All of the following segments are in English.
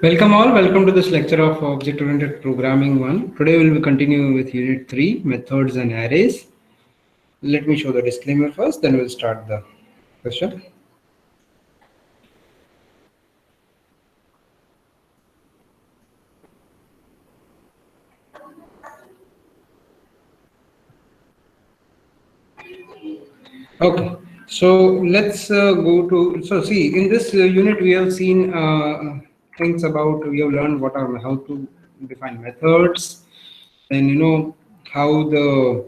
Welcome all, welcome to this lecture of Object-Oriented Programming 1. Today we will be continuing with Unit 3, Methods and Arrays. Let me show the disclaimer first, then we'll start the question. Okay, so let's go to, so see, in this unit we have seen things about, we have learned how to define methods, then how the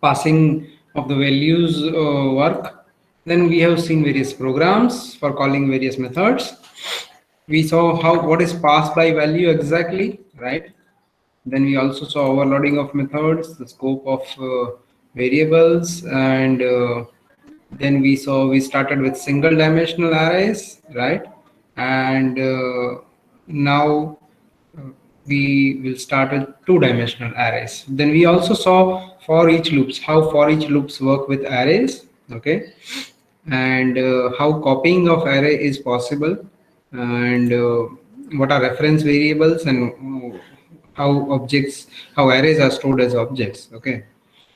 passing of the values work. Then we have seen various programs for calling various methods. We saw what is passed by value exactly, right? Then we also saw overloading of methods, the scope of variables, and then we started with single dimensional arrays, right? And now we will start with two-dimensional arrays. Then we also saw for each loops, how for each loops work with arrays, okay, and how copying of array is possible, and what are reference variables, and how arrays are stored as objects, okay,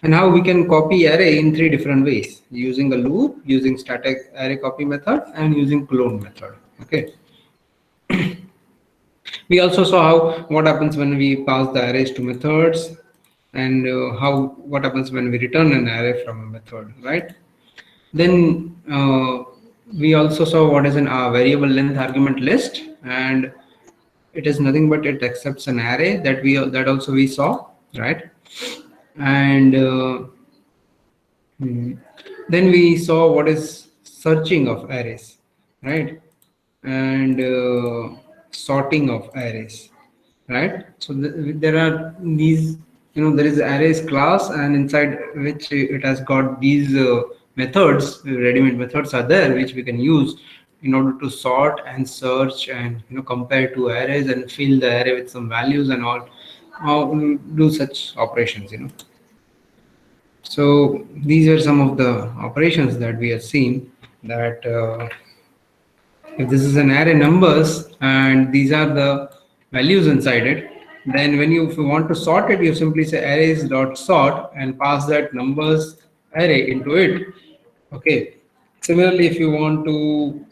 and how we can copy array in three different ways: using a loop, using static array copy method, and using clone method, okay. We also saw what happens when we pass the arrays to methods, and what happens when we return an array from a method, right? Then we also saw what is an variable length argument list, and it is nothing but it accepts an array that also we saw, right? And then we saw what is searching of arrays, right? And sorting of arrays, right? So there are these, there is arrays class, and inside which it has got these methods, ready-made methods are there, which we can use in order to sort and search and compare two arrays and fill the array with some values and all, do such operations, So these are some of the operations that we have seen, that if this is an array numbers and these are the values inside it, then if you want to sort it, you simply say arrays dot sort and pass that numbers array into it, okay. Similarly, if you want to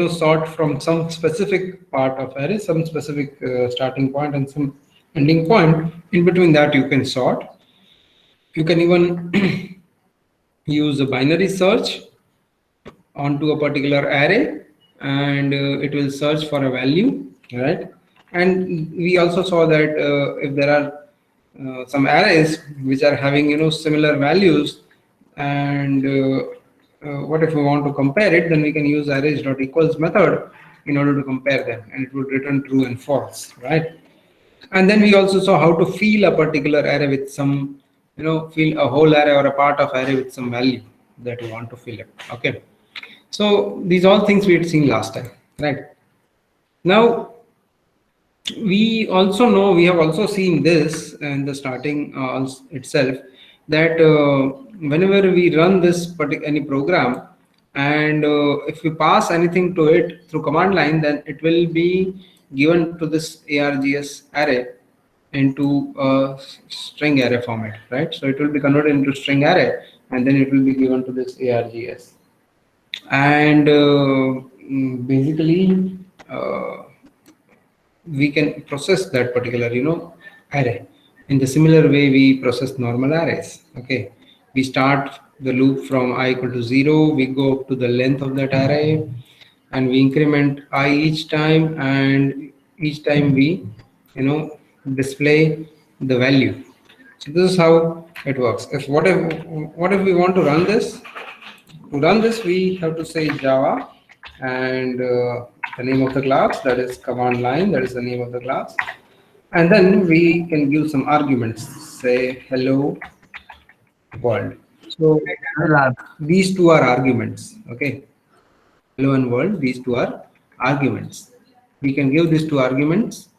sort from some specific part of array, some specific starting point and some ending point, in between that you can sort. You can even use a binary search onto a particular array, and it will search for a value, right? And we also saw that if there are some arrays which are having similar values, and what if we want to compare it, then we can use arrays.equals method in order to compare them, and it would return true and false, right? And then we also saw how to fill a particular array with some, fill a whole array or a part of array with some value that you want to fill it, okay. So these all things we had seen last time, right? Now we have also seen this in the starting itself, that whenever we run this any program, and if we pass anything to it through command line, then it will be given to this args array into a string array format, right? So it will be converted into string array, and then it will be given to this args. And basically we can process that particular array in the similar way we process normal arrays, okay. We start the loop from I equal to 0, we go up to the length of that array, and we increment I each time, and each time we display the value. So this is how it works. What if we want to run this? To run this, we have to say Java, and the name of the class, that is command line, that is the name of the class. And then we can give some arguments, say hello world. So these two are arguments, okay. Hello and world, these two are arguments. We can give these two arguments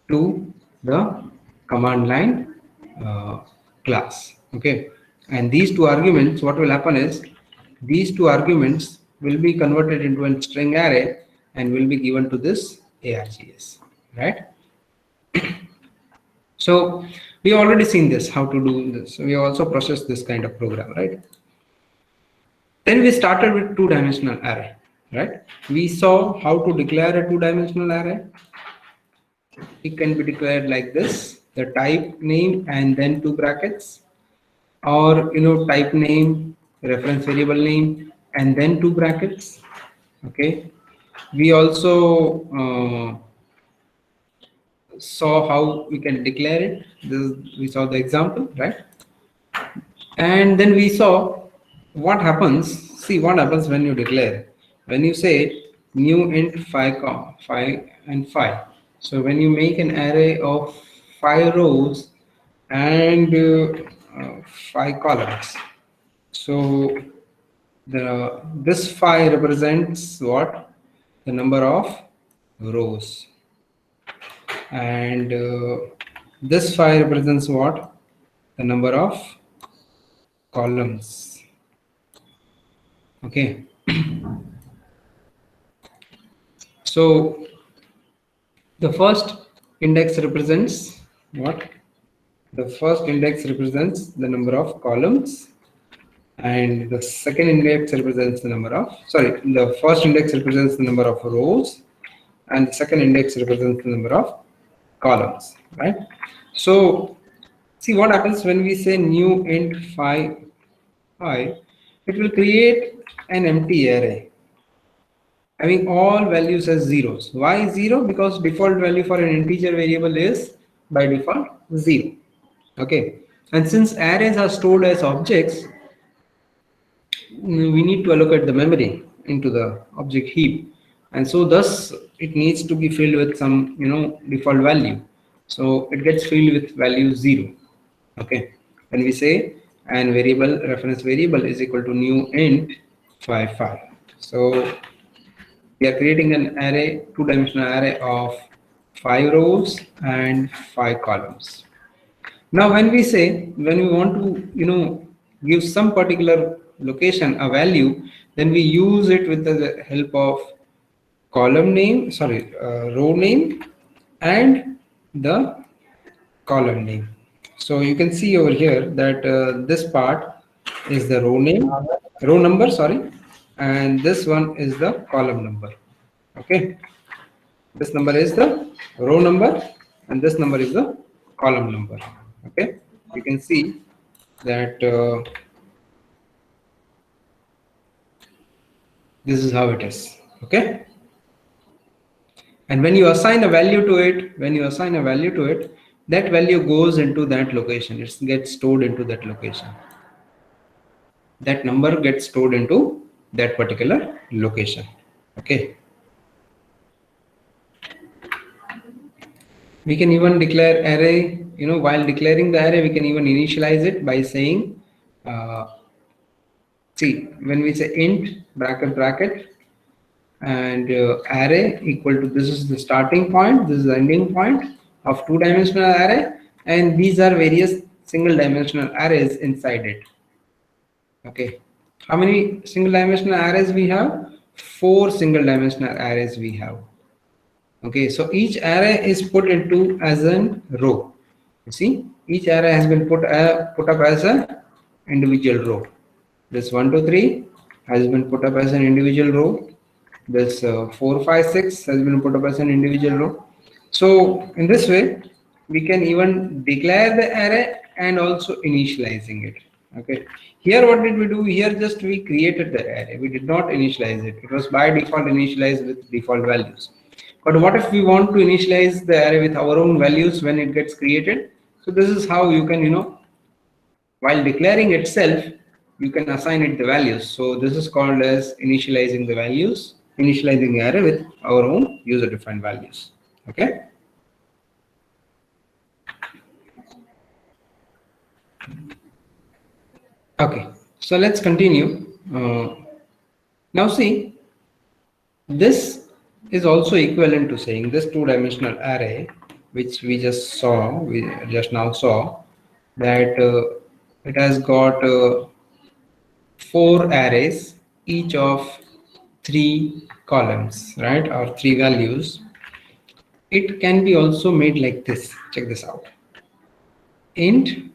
to the command line class, okay. And these two arguments, what will happen is, these two arguments will be converted into a string array, and will be given to this ARGS, right? So we already seen this, how to do this. We also processed this kind of program, right? Then we started with two-dimensional array, right? We saw how to declare a two-dimensional array. It can be declared like this: the type name and then two brackets, or type name, reference variable name, and then two brackets. Okay. We also saw how we can declare it. We saw the example, right? And then we saw what happens. See what happens when you declare. When you say new int 5 and 5. So when you make an array of 5 rows and 5 columns. So this 5 represents what? The number of rows. And this 5 represents what? The number of columns. Okay. So the first index represents what? The first index represents the number of columns, and the second index represents the number of, the first index represents the number of rows, and the second index represents the number of columns, right? So see what happens when we say new int 5, it will create an empty array having all values as zeros. Why 0? Because default value for an integer variable is by default 0. Okay, and since arrays are stored as objects, we need to allocate the memory into the object heap, and so thus it needs to be filled with some default value. So it gets filled with value 0. Okay, when we say and variable reference variable is equal to new int 5. So we are creating an array, two-dimensional array of 5 rows and 5 columns. Now when we say, when we want to give some particular location a value, then we use it with the help of column name, row name and the column name. So you can see over here that this part is the row number, and this one is the column number. Okay, this number is the row number and this number is the column number. Okay, you can see that this is how it is. Okay, and when you assign a value to it, that value goes into that location. It gets stored into that location. That number gets stored into that particular location. Okay, we can even declare array. While declaring the array, we can even initialize it by saying see, when we say int bracket and array equal to, this is the starting point, this is the ending point of two-dimensional array, and these are various single dimensional arrays inside it. Okay, how many single dimensional arrays we have? 4 single dimensional arrays we have. Okay, so each array is put into as a row. You see, each array has been put up as an individual row. This 1 2 3 has been put up as an individual row. This 4 5 6 has been put up as an individual row. So in this way, we can even declare the array and also initializing it. Okay, here what did we do? Here just we created the array. We did not initialize it. It was by default initialized with default values. But what if we want to initialize the array with our own values when it gets created? So this is how you can, while declaring itself, you can assign it the values. So this is called as initializing the values, initializing the array with our own user-defined values. Okay. Okay, so let's continue. Now see, this is also equivalent to saying this two-dimensional array, which we just now saw, that it has got 4 arrays, each of three columns, right, or three values, it can be also made like this. Check this out. Int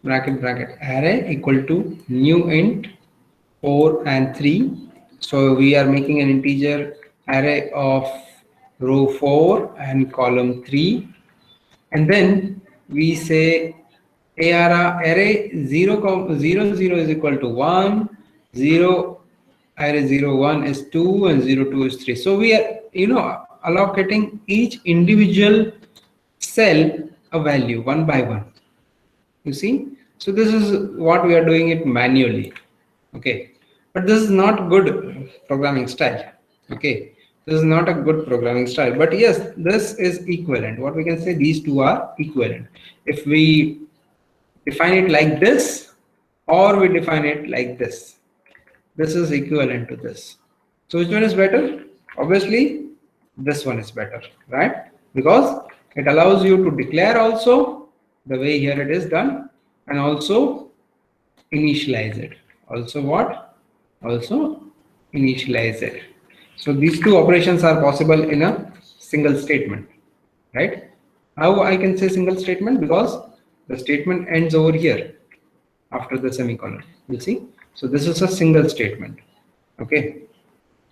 bracket array equal to new int 4 and 3. So we are making an integer array of row 4 and column 3, and then we say array 0 is equal to 1, 0 array 01 is 2, and 02 is 3. So we are allocating each individual cell a value one by one. You see, so this is what we are doing it manually. Okay, but this is not good programming style. Okay, this is not a good programming style, but yes, this is equivalent. What we can say, these two are equivalent. If we define it like this, or we define it like this is equivalent to this. So which one is better? Obviously this one is better, right? Because it allows you to declare also the way here it is done, and also initialize it. Also what? Also initialize it. So these two operations are possible in a single statement, right? How I can say single statement? Because the statement ends over here after the semicolon. You see, so this is a single statement. Okay,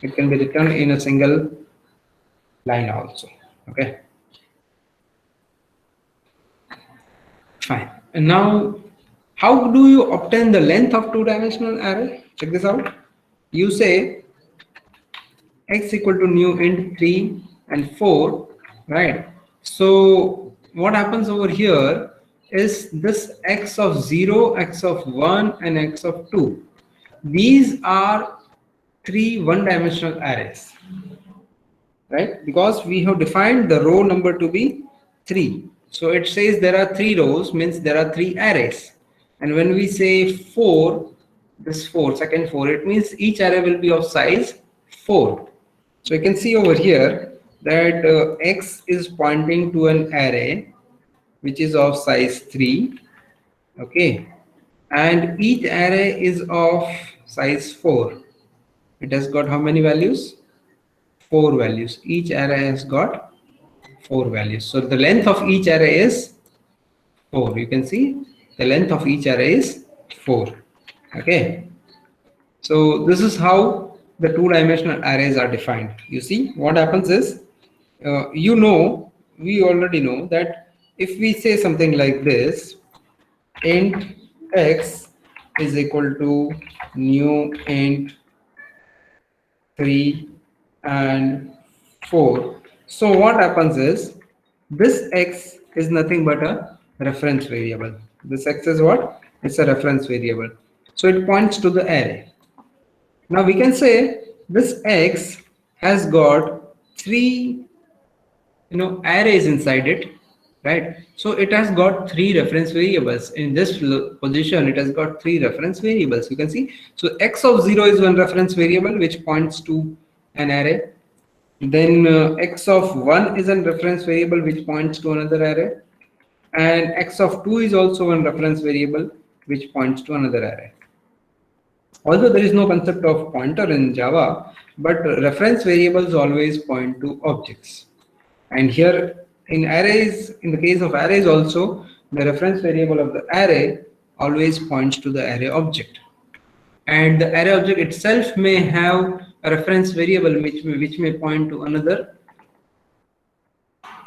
it can be written in a single line also. Okay, fine. And now, how do you obtain the length of two-dimensional array? Check this out. You say x equal to new int 3 and 4, right? So what happens over here is this x of 0, x of 1, and x of 2. These are three one-dimensional arrays, right? Because we have defined the row number to be 3. So it says there are 3 rows, means there are 3 arrays. And when we say 4, this 4, second 4, it means each array will be of size 4. So you can see over here that x is pointing to an array which is of size 3. Okay, and each array is of size 4. It has got how many values? 4 values. Each array has got 4 values. So the length of each array is 4. You can see the length of each array is 4. Okay, so this is how the two-dimensional arrays are defined. You see, what happens is, we already know that if we say something like this, int x is equal to new int 3 and 4. So what happens is, this x is nothing but a reference variable. This x is what? It's a reference variable. So it points to the array. Now we can say this x has got 3 arrays inside it, right? So it has got 3 reference variables. In this position, it has got 3 reference variables. You can see, so x of 0 is one reference variable which points to an array. Then x of 1 is a reference variable which points to another array, and x of 2 is also one reference variable which points to another array. Although there is no concept of pointer in Java, but reference variables always point to objects. And here in arrays, in the case of arrays also, the reference variable of the array always points to the array object. And the array object itself may have a reference variable which may point to another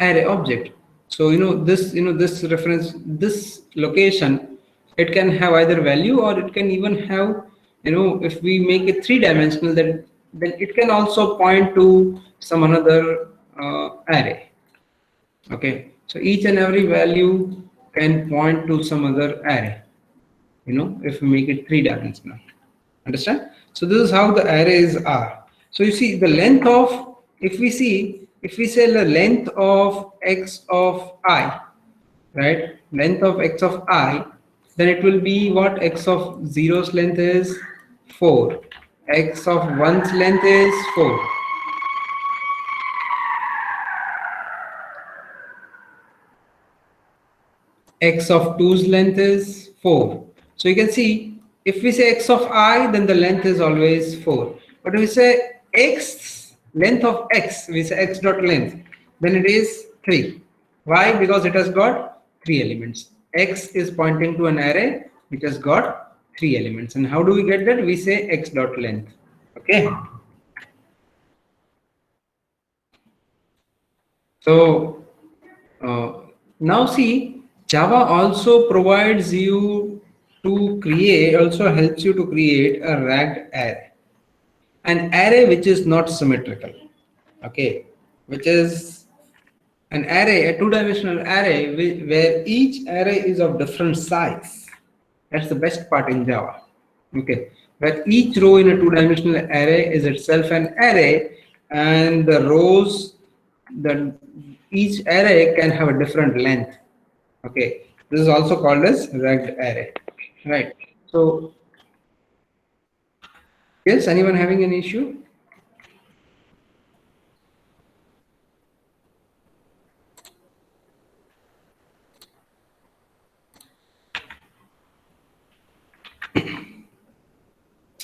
array object. So this reference, this location, it can have either value, or it can even have, if we make it 3-dimensional, then it can also point to some another array. Okay, so each and every value can point to some other array, if we make it 3-dimensional. Understand? So this is how the arrays are. So you see the length of, if we say the length of x of I, right? Length of x of I, then it will be what? X of 0's length is 4. X of 1's length is 4. X of 2's length is 4. So you can see, if we say x of I, then the length is always 4. But if we say x length of x, we say x dot length, then it is 3. Why? Because it has got 3 elements. X is pointing to an array which has got 3 elements. And how do we get that? We say x dot length. Okay. So now see, Java also provides you to create, also helps you to create a ragged array. An array which is not symmetrical. Okay. Which is an array, a two-dimensional array where each array is of different size. That's the best part in Java. Okay. Where each row in a two-dimensional array is itself an array, and the rows, each array can have a different length. Okay, this is also called as ragged array, right? So yes, anyone having an issue?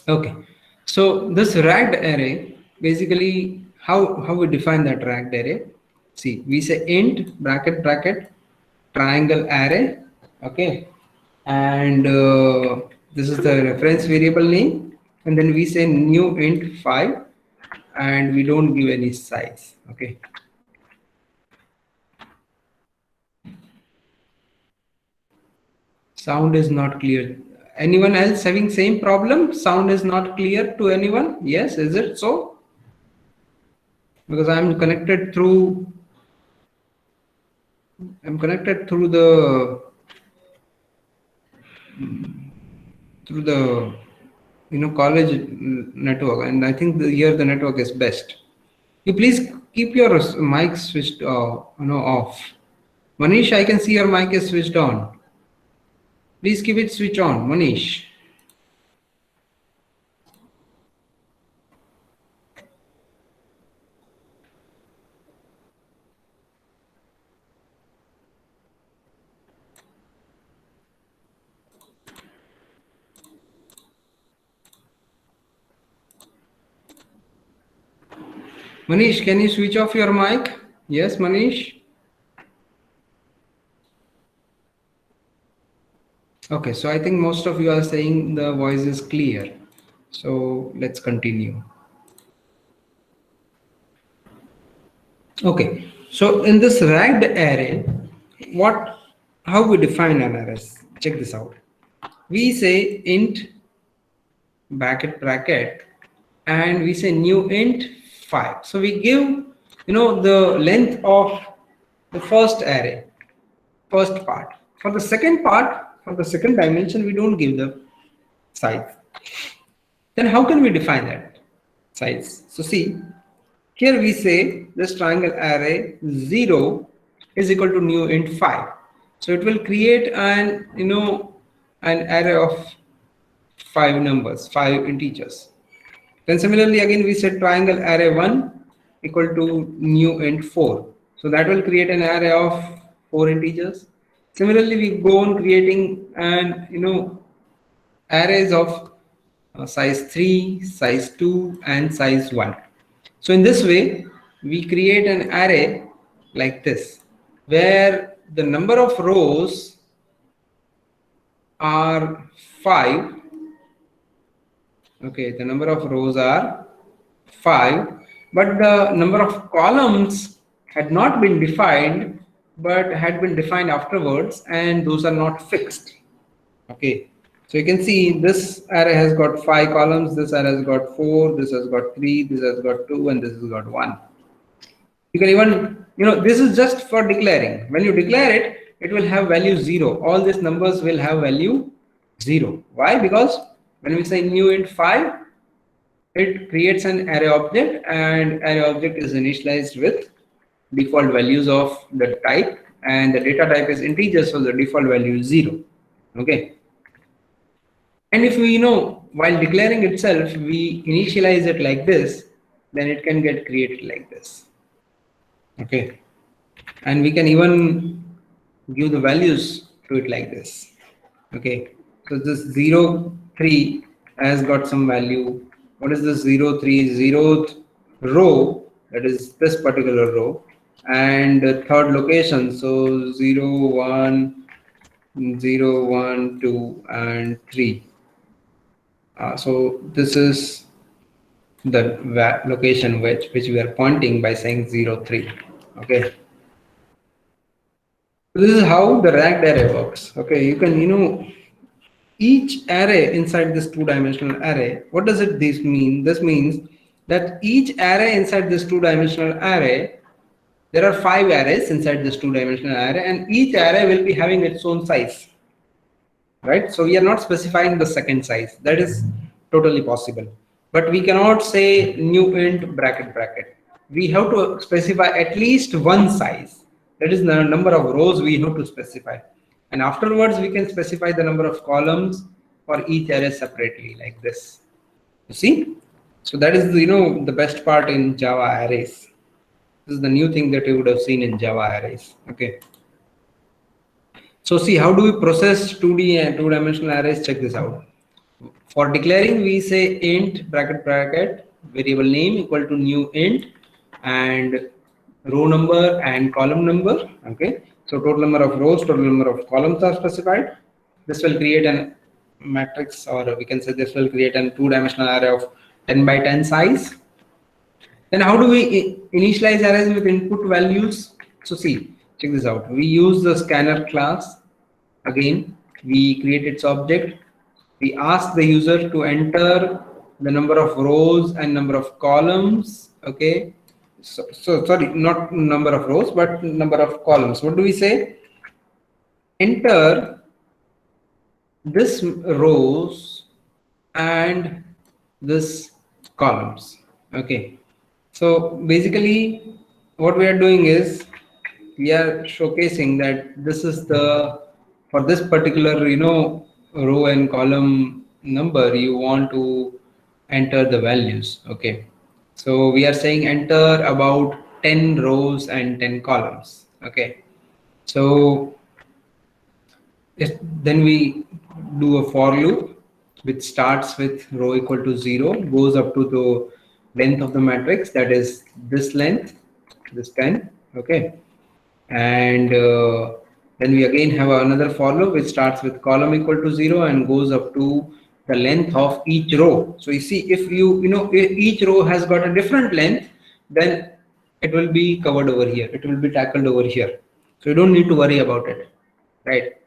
Okay, so this ragged array, basically how we define that ragged array. See, we say int bracket bracket triangle array. Okay, and this is the reference variable name, and then we say new int 5, and we don't give any size. Okay, sound is not clear. Anyone else having same problem? Sound is not clear to anyone? Yes, is it so? Because I'm connected through the college network, and I think here the network is best. You please keep your mic switched off. Manish, I can see your mic is switched on. Please keep it switched on, Manish. Manish, can you switch off your mic? Yes, Manish. Okay, so I think most of you are saying the voice is clear. So let's continue. Okay, so in this ragged array, how we define an array? Check this out. We say int bracket bracket, and we say new int 5. So we give the length of the first array, first part. For the second part, for the second dimension, we don't give the size. Then how can we define that size? So see, here we say this triangle array 0 is equal to new int 5. So it will create an array of 5 numbers, 5 integers. Then similarly again we set triangle array 1 equal to new int 4. So that will create an array of 4 integers. Similarly we go on creating arrays of size 3, size 2 and size 1. So in this way we create an array like this, where the number of rows are 5. Okay, the number of rows are 5, but the number of columns had not been defined, but had been defined afterwards, and those are not fixed. Okay, so you can see this array has got 5 columns, this array has got 4, this has got 3, this has got 2, and this has got 1. You can even, this is just for declaring. When you declare it, it will have value 0. All these numbers will have value 0. Why? Because when we say new int 5, it creates an array object, and array object is initialized with default values of the type, and the data type is integer, so the default value is 0. Okay. And if we while declaring itself, we initialize it like this, then it can get created like this. Okay. And we can even give the values to it like this. Okay. So this 0, 3 has got some value. What is this 0, 3? 0th row, that is this particular row, and third location, so 0, 1, 0, 1, 2, and 3. So this is the location which we are pointing by saying 0, 3. Okay. So this is how the ranked array works. Okay, you can, each array inside this two-dimensional array, what does this mean? This means that each array inside this two-dimensional array, there are 5 arrays inside this two-dimensional array, and each array will be having its own size, right? So we are not specifying the second size. That is totally possible, but we cannot say new int bracket bracket. We have to specify at least one size. That is the number of rows we have to specify, and afterwards we can specify the number of columns for each array separately, like this. You see, so that is the best part in Java arrays. This is the new thing that you would have seen in Java arrays. Okay. So see, how do we process 2D and two-dimensional arrays? Check this out. For declaring, we say int bracket bracket variable name equal to new int and row number and column number. Okay. So total number of rows, total number of columns are specified. This will create an matrix, or we can say this will create a two-dimensional array of 10 by 10 size. Then how do we initialize arrays with input values? So see, check this out. We use the scanner class. Again, we create its object. We ask the user to enter the number of rows and number of columns. Okay. So sorry, not number of rows, but number of columns. What do we say? Enter this rows and this columns. Okay. So basically what we are doing is we are showcasing that this is for this particular row and column number, you want to enter the values. Okay, so we are saying enter about 10 rows and 10 columns. Okay, so then we do a for loop which starts with row equal to 0, goes up to the length of the matrix, that is this length, this 10. Okay, and then we again have another for loop which starts with column equal to 0 and goes up to the length of each row. So you see, if if each row has got a different length, then it will be covered over here, it will be tackled over here, so you don't need to worry about it, right?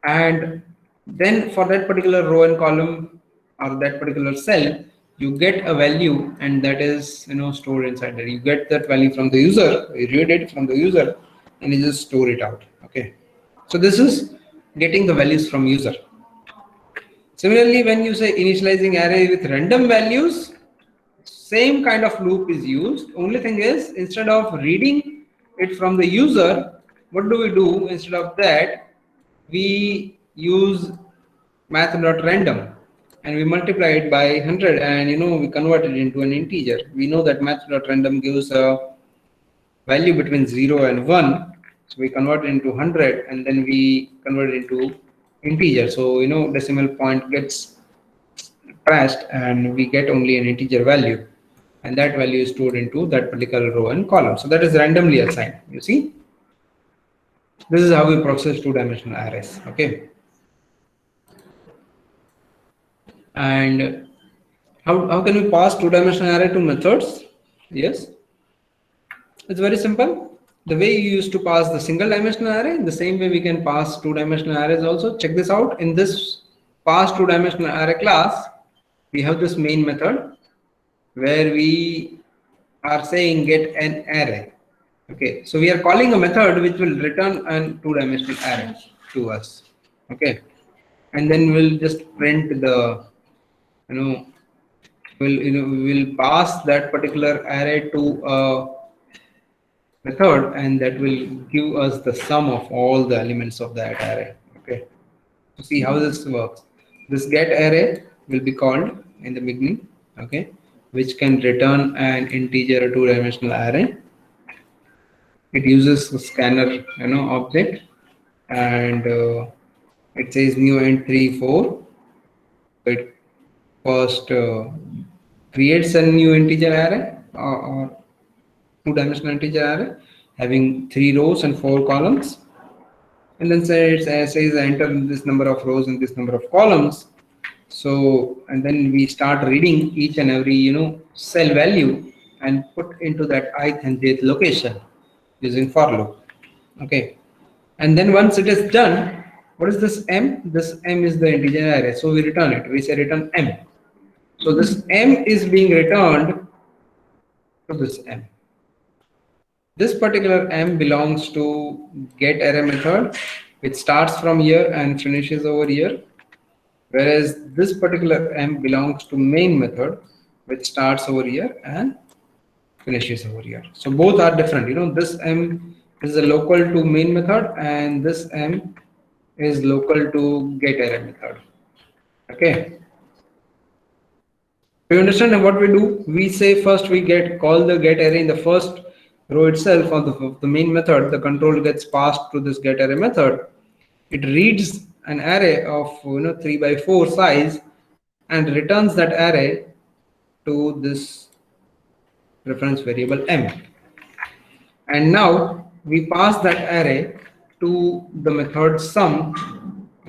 And then for that particular row and column or that particular cell, you get a value, and that is stored inside there. You get that value from the user, you read it from the user, and you just store it out. Okay, so this is getting the values from user. Similarly, when you say initializing array with random values, same kind of loop is used. Only thing is, instead of reading it from the user, what do we do? Instead of that, we use math.random and we multiply it by 100, and we convert it into an integer. We know that math.random gives a value between 0 and 1, so we convert it into 100 and then we convert it into integer. So decimal point gets trashed and we get only an integer value, and that value is stored into that particular row and column. So that is randomly assigned. You see, this is how we process two-dimensional arrays. Okay, and how can we pass two-dimensional array to methods? Yes, it's very simple. The way you used to pass the single-dimensional array, the same way we can pass two-dimensional arrays also. Check this out. In this pass two-dimensional array class, we have this main method where we are saying get an array. Okay, so we are calling a method which will return a two-dimensional array to us. Okay, and then we'll just print the we'll pass that particular array to a method, and that will give us the sum of all the elements of that array. Okay, so see how this works. This get array will be called in the beginning. Okay, which can return an integer two-dimensional array. It uses a scanner object, and it says new int 3 4. It first creates a new integer array, or two-dimensional integer array having 3 rows and 4 columns, and then says enter this number of rows and this number of columns. So, and then we start reading each and every cell value and put into that ith and jth location using for loop. Okay, and then once it is done, what is this m? This m is the integer array, so we return it. We say return m. So this m is being returned to this m. This particular m belongs to get array method, which starts from here and finishes over here, whereas this particular m belongs to main method, which starts over here and finishes over here. So both are different. This m is a local to main method, and this m is local to get array method. Okay. Do you understand what we do? We say first we call the get array in the first row itself of the main method. The control gets passed to this get array method. It reads an array of 3 by 4 size and returns that array to this reference variable m. And now we pass that array to the method sum.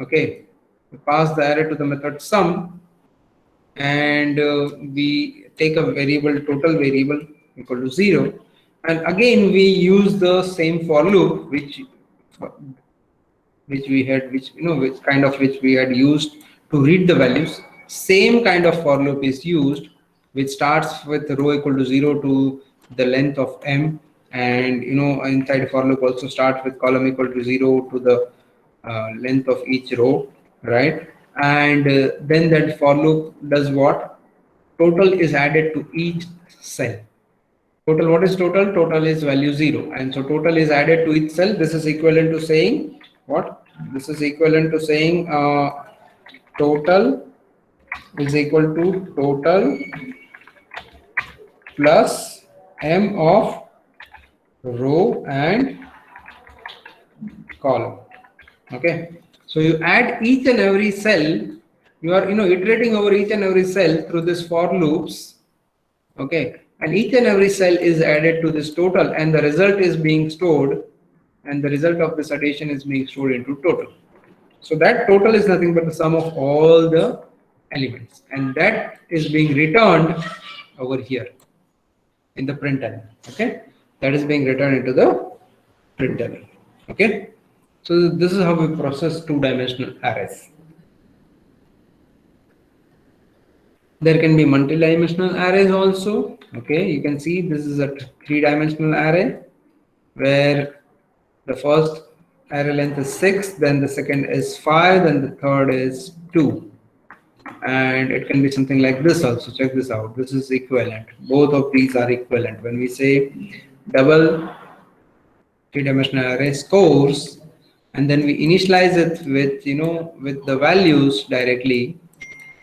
Okay, we pass the array to the method sum, and we take a variable, total variable equal to 0, and again we use the same for loop which we had which we had used to read the values. Same kind of for loop is used, which starts with row equal to 0 to the length of m, and inside for loop also starts with column equal to 0 to the length of each row, right? And then that for loop does what? Total is added to each cell. Total, what is total? Total is value 0, and so total is added to each cell. This is equivalent to saying what? This is equivalent to saying total is equal to total plus m of row and column. Okay, so you add each and every cell. You are iterating over each and every cell through this for loops. Okay, and each and every cell is added to this total, and the result is being stored, and the result of this addition is being stored into total. So that total is nothing but the sum of all the elements, and that is being returned over here in the println. Okay, that is being returned into the println. Okay, so this is how we process two-dimensional arrays. There can be multi-dimensional arrays also. Okay, you can see this is a three-dimensional array where the first array length is 6, then the second is 5, then the third is 2. And it can be something like this also. Check this out. This is equivalent. Both of these are equivalent. When we say double three-dimensional array scores, and then we initialize it with with the values directly.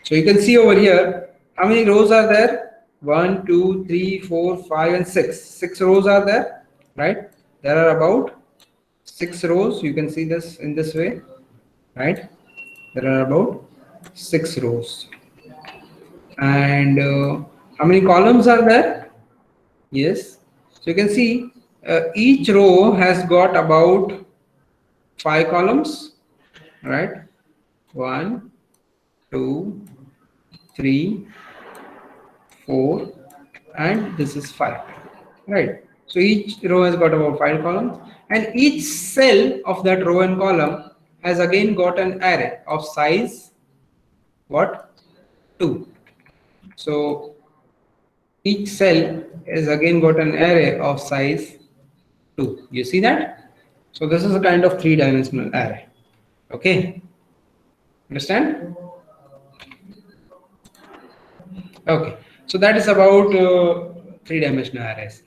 So you can see over here how many rows are there? 1, 2, 3, 4, 5, and 6. 6 rows are there, right? There are about 6 rows. You can see this in this way, right? There are about 6 rows. And how many columns are there? Yes. So you can see each row has got about 5 columns, right? 1, 2, 3, 4, and this is 5, right? So each row has got about 5 columns, and each cell of that row and column has again got an array of size what? 2. So each cell is again got an array of size 2. You see that? So this is a kind of three-dimensional array. Okay, understand? Okay, so that is about three-dimensional arrays.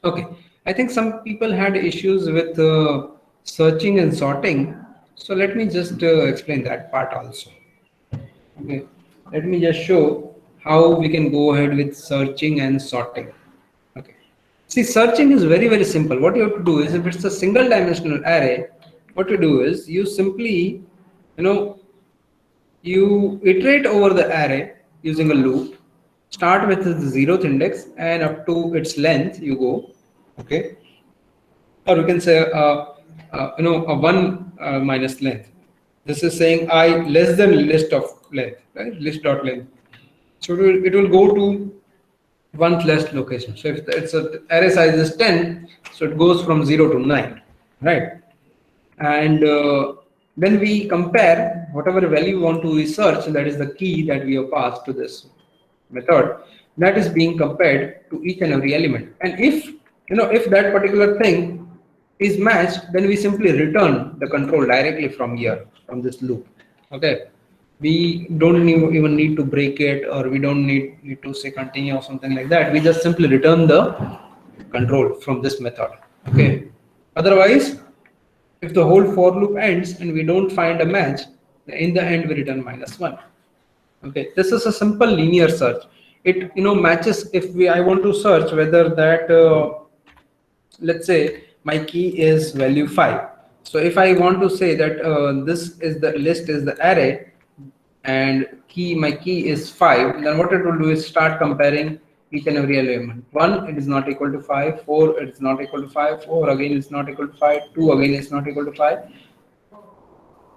Okay, I think some people had issues with searching and sorting. So let me just explain that part also. Okay, let me just show how we can go ahead with searching and sorting. Okay, see, searching is very, very simple. What you have to do is, if it's a single dimensional array, what you do is you simply, you iterate over the array using a loop. start with the 0th index and up to its length you go, okay, or we can say a 1 minus length. This is saying I less than list of length, right? List dot length. So it will go to one less location. So if it's a array size is 10, so it goes from 0 to 9, right? And then we compare whatever value we want to research, that is the key that we have passed to this method, that is being compared to each and every element. And if that particular thing is matched, then we simply return the control directly from here, from this loop. Okay, we don't even need to break it, or we don't need to say continue or something like that. We just simply return the control from this method. Okay, otherwise if the whole for loop ends and we don't find a match, in the end we return -1. Okay, this is a simple linear search. It matches. If I want to search whether that let's say my key is value 5. So if I want to say that this is the list is the array and my key is 5, then what it will do is start comparing each and every element. 1 it is not equal to 5, 4 it is not equal to 5, 4 again is not equal to 5, 2 again is not equal to 5,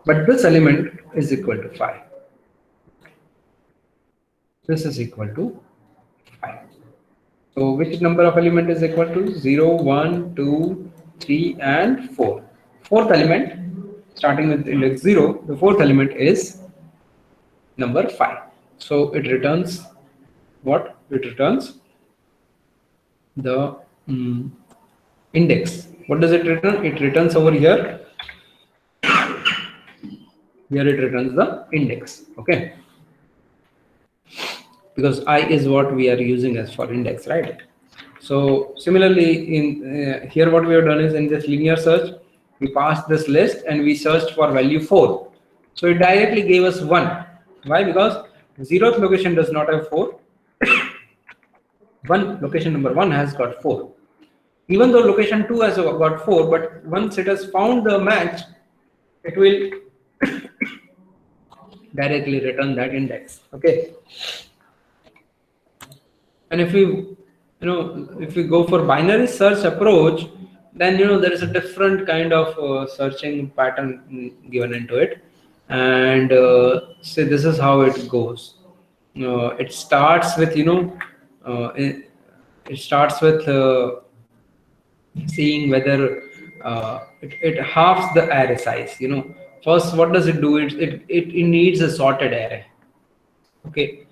but this element is equal to 5. This is equal to 5. So which number of element is equal to 0, 1, 2, 3 and 4. Fourth element, starting with index 0, the fourth element is number 5. So it returns what? It returns the index. What does it return? It returns over here. Here it returns the index. Okay, because I is what we are using as for index, right? So similarly in here what we have done is, in this linear search we passed this list and we searched for value 4. So it directly gave us 1. Why? Because 0th location does not have 4. Location number 1 has got 4. Even though location 2 has got 4, but once it has found the match, it will directly return that index. Okay. And if we go for binary search approach, then there is a different kind of searching pattern given into it. And say this is how it goes. It starts with it starts with seeing whether it halves the array size. First, what does it do? It needs a sorted array. Okay.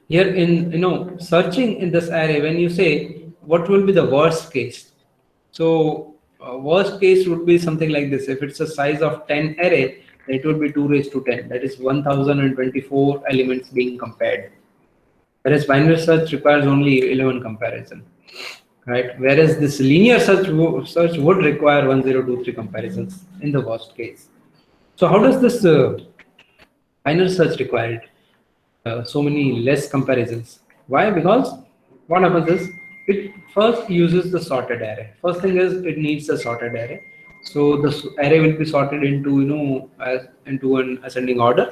Here in searching in this array, when you say what will be the worst case, so worst case would be something like this. If it's a size of 10 array, it would be 2 raised to 10. That is 1024 elements being compared. Whereas binary search requires only 11 comparison, right? Whereas this linear search would require 1, 0, 2, 3 comparisons in the worst case. So how does this binary search require so many less comparisons? Why? Because what happens is it first uses the sorted array. First thing is it needs a sorted array. So the array will be sorted into into an ascending order.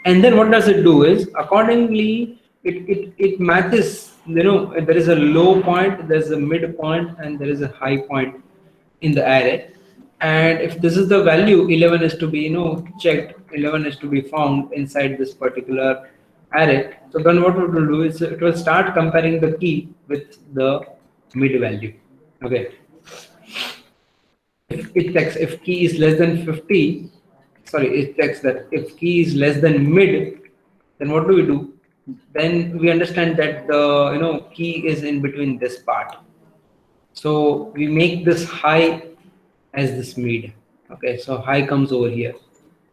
And then what does it do is accordingly it matches. There is a low point, there's a mid point, and there is a high point in the array. And if this is the value, 11 is to be checked, 11 is to be found inside this particular array. So then what it will do is it will start comparing the key with the mid value. Okay, if it checks if key is less than 50, it checks that if key is less than mid, then what do? Then we understand that the key is in between this part. So we make this high as this mid. Okay, so high comes over here,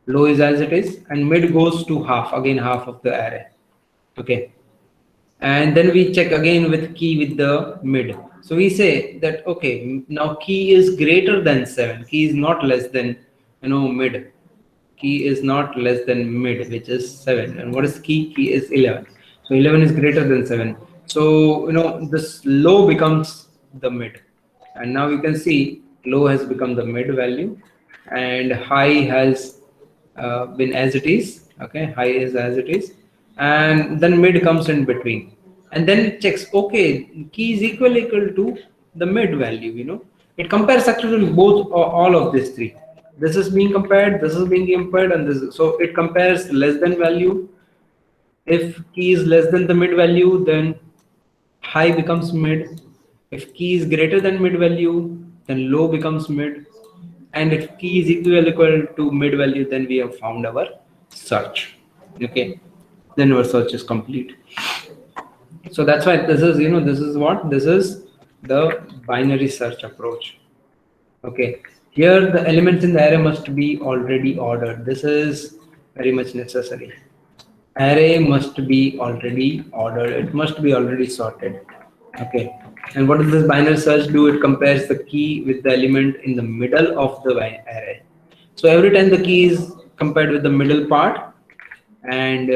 low is as it is, and mid goes to half, again half of the array. Okay, and then we check again with key with the mid. So we say that okay, now key is greater than 7, key is not less than mid, key is not less than mid, which is 7. And what is key? Key is 11. So 11 is greater than 7. So this low becomes the mid, and now you can see low has become the mid value and high has been as it is. Okay, high is as it is, and then mid comes in between, and then it checks, okay, key is equal to the mid value, it compares actually both or all of these three. This is being compared, this is being compared, and this is, so it compares less than value. If key is less than the mid value, then high becomes mid. If key is greater than mid value, then low becomes mid. And if key is equal to mid value, then we have found our search. Okay, then our search is complete. So that's why this is, this is the binary search approach. Okay, here the elements in the array must be already ordered. This is very much necessary. Array must be already ordered, it must be already sorted. Okay, and what does this binary search do? It compares the key with the element in the middle of the array. So every time the key is compared with the middle part, and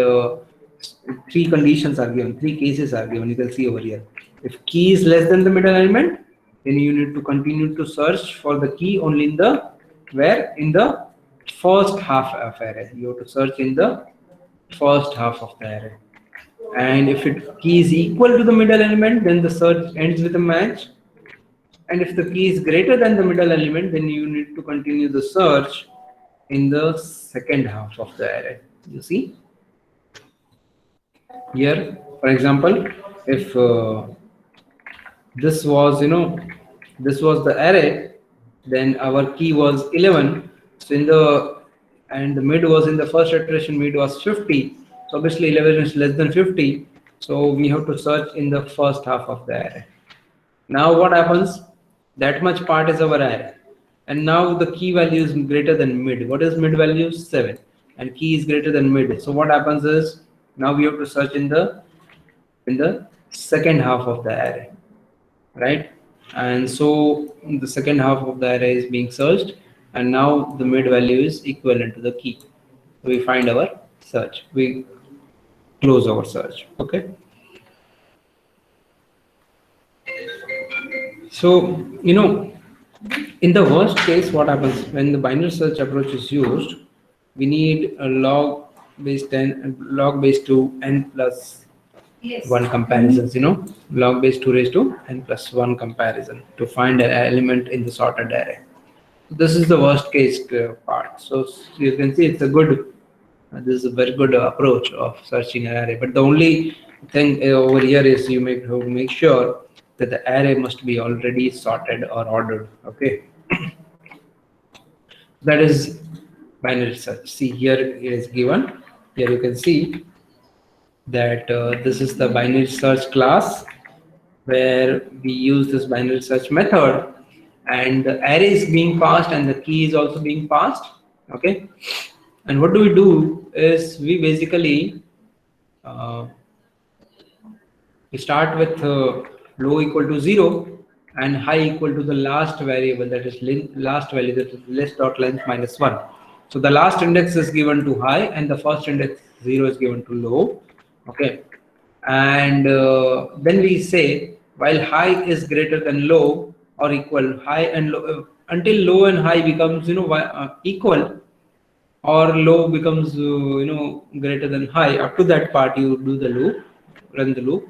three conditions are given, three cases are given, you can see over here. If key is less than the middle element, then you need to continue to search for the key only in the in the first half of array. You have to search in the first half of the array. And if key is equal to the middle element, then the search ends with a match. And if the key is greater than the middle element, then you need to continue the search in the second half of the array. You see here, for example, if this was, this was the array, then our key was 11. So and the mid was in the first iteration, mid was 50. So obviously 11 is less than 50. So we have to search in the first half of the array. Now what happens? That much part is our array. And now the key value is greater than mid. What is mid value? 7. And key is greater than mid. So what happens is, now we have to search in the second half of the array, right? And so the second half of the array is being searched, and now the mid value is equivalent to the key. We find our search, we close our search. Okay, so in the worst case, what happens when the binary search approach is used? We need a log base 10, log base 2 n plus 1 comparisons, log base 2 raised to n plus 1 comparison to find an element in the sorted array. This is the worst case part. So you can see it's a good, this is a very good approach of searching an array. But the only thing over here is you make sure that the array must be already sorted or ordered. Okay, that is binary search. See, here it is given. Here you can see that this is the binary search class where we use this binary search method, and the array is being passed and the key is also being passed. Okay, and what do we do is we basically we start with low equal to 0 and high equal to the last variable, that is last value, that is list dot length minus 1. So the last index is given to high and the first index 0 is given to low. Okay, and then we say while high is greater than low or equal, high and low, until low and high becomes equal, or low becomes greater than high, up to that part you do the loop, run the loop.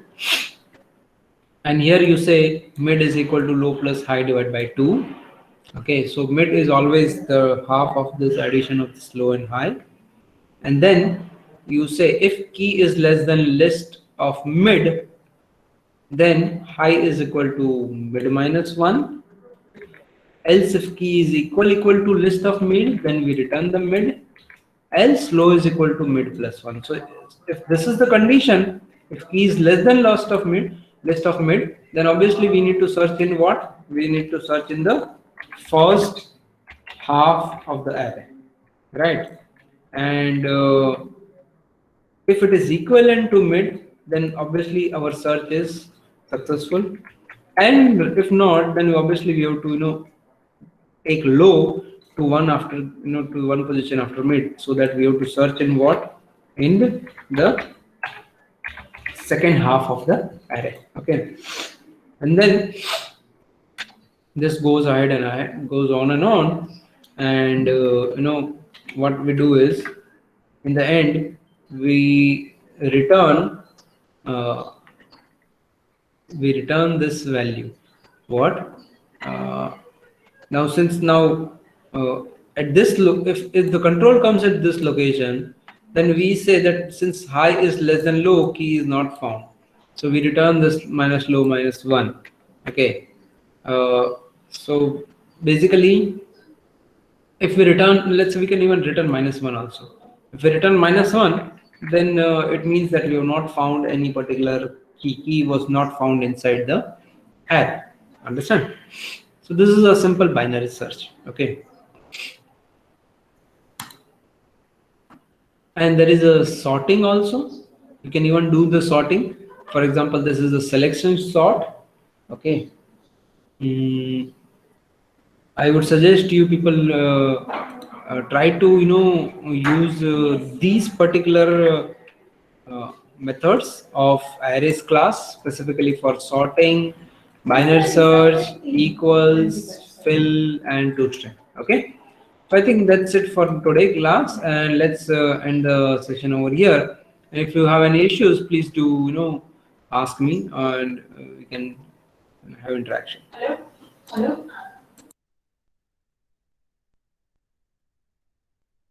And here you say mid is equal to low plus high divided by 2. Okay, so mid is always the half of this addition of this low and high. And then you say if key is less than list of mid, then high is equal to mid minus 1. Else if key is equal to list of mid, then we return the mid. Else low is equal to mid plus 1. So if this is the condition, if key is less than list of mid, then obviously we need to search in what? We need to search in the first half of the array, right? And if it is equivalent to mid, then obviously our search is successful. And if not, then obviously we have to take low to one after to one position after mid, so that we have to search in what? In the second half of the array. Okay, and then this goes ahead and goes on, and what we do is, in the end, we return uh, we return this value. What? Uh, Now, since now at this look, if the control comes at this location, then we say that since high is less than low, key is not found. So we return this minus low minus one. Okay. So basically, if we return, let's say we can even return minus one also. If we return minus one, then it means that we have not found any particular key. Key was not found inside the array. Understand? So this is a simple binary search. Okay. And there is a sorting also. You can even do the sorting. For example, this is a selection sort. Okay. I would suggest you people try to use these particular methods of arrays class specifically for sorting, binary search, equals, fill, and toString. Okay, so I think that's it for today class, and let's end the session over here. And if you have any issues, please do ask me, and we can have interaction. Hello? Hello?